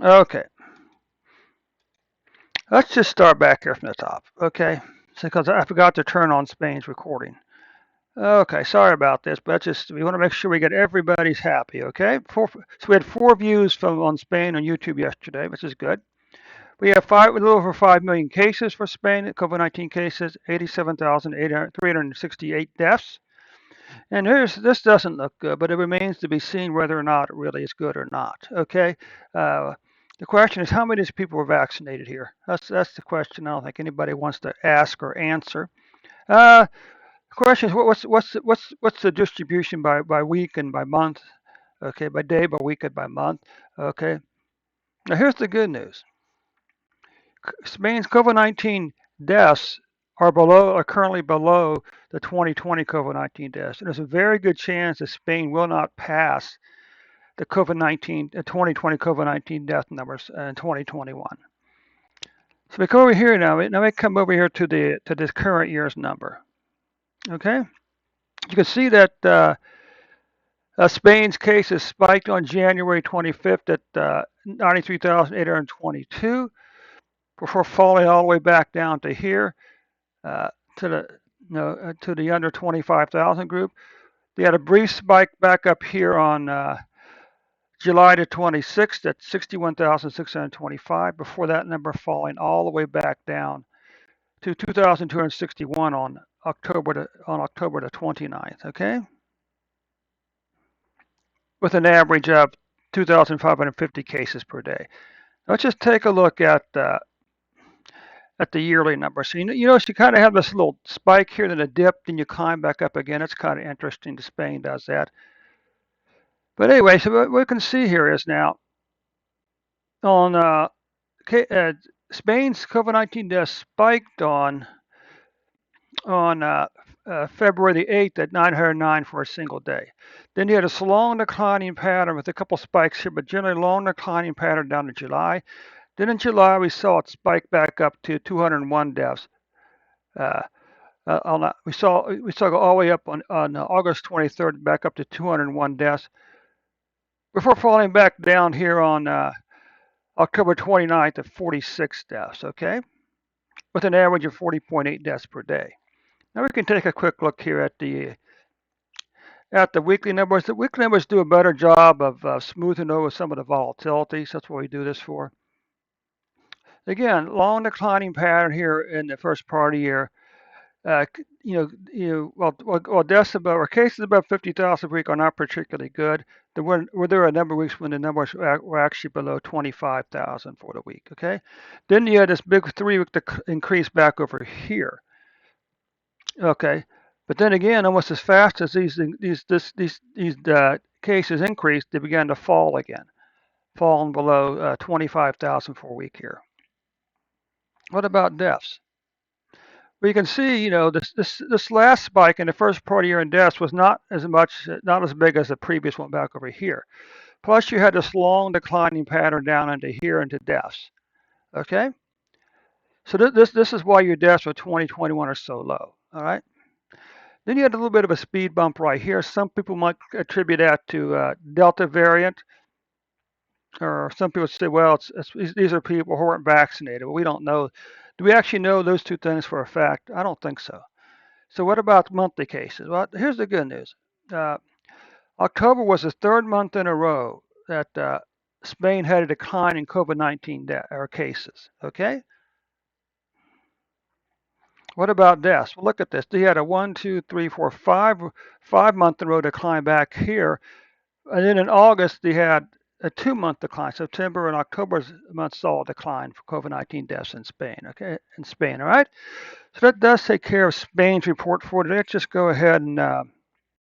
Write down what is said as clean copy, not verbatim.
Okay, let's just start back here from the top. Okay, because I forgot to turn on Spain's recording. Okay, sorry about this, but just we want to make sure we get everybody's happy. Okay, so we had 4 views from on Spain on YouTube yesterday, which is good. We have a little over 5 million cases for Spain, COVID-19 cases, 87,368 deaths. And this doesn't look good, but it remains to be seen whether or not it really is good or not. Okay, uh, the question is how many of these people were vaccinated here? That's the question. I don't think anybody wants to ask or answer. The question is what's the distribution by week and by month? Okay, by day, by week, and by month. Okay. Now here's the good news. Spain's COVID-19 deaths are currently below the 2020 COVID-19 deaths. And there's a very good chance that Spain will not pass the 2020 COVID-19 death numbers in 2021. So we go over here now. Now we come over here to this current year's number. Okay, you can see that Spain's cases spiked on January 25th at 93,822 before falling all the way back down to here. To the to the under 25,000 group. They had a brief spike back up here on July the 26th at 61,625. Before that number falling all the way back down to 2,261 on October the 29th. Okay, with an average of 2,550 cases per day. Let's just take a look at the yearly number. So you kind of have this little spike here, then a dip, then you climb back up again. It's kind of interesting. Spain does that. But anyway, so what we can see here is now on Spain's COVID-19 deaths spiked on February the 8th at 909 for a single day. Then you had a long declining pattern with a couple spikes here, but generally long declining pattern down to July. Then in July we saw it spike back up to 201 deaths. Uh, we saw go all the way up on August 23rd, back up to 201 deaths, before falling back down here on October 29th at 46 deaths. Okay, with an average of 40.8 deaths per day. Now we can take a quick look here at the weekly numbers. The weekly numbers do a better job of smoothing over some of the volatility. So that's what we do this for. Again, long declining pattern here in the first part of the year. Deaths above or cases above 50,000 per week are not particularly good. There were a number of weeks when the numbers were actually below 25,000 for the week. Okay, then you had this big 3-week increase back over here. Okay, but then again, almost as fast as these cases increased, they began to fall again, falling below 25,000 for a week here. What about deaths? Well, you can see, this last spike in the first part of the year in deaths was not as big as the previous one back over here. Plus, you had this long declining pattern down into here into deaths. Okay, so this is why your deaths for 2021 are so low. All right. Then you had a little bit of a speed bump right here. Some people might attribute that to Delta variant, or some people say, well, these are people who weren't vaccinated. Well, we don't know. Do we actually know those two things for a fact? I don't think so. So what about monthly cases? Well, here's the good news. Uh, October was the third month in a row that Spain had a decline in COVID-19 cases. Okay. What about deaths? Well, look at this. They had a 1, 2, 3, 4, 5 month in a row decline back here, and then in August they had a 2-month decline. September and October's month saw a decline for COVID-19 deaths in Spain. Okay, in Spain. All right. So that does take care of Spain's report for today. Let's just go ahead and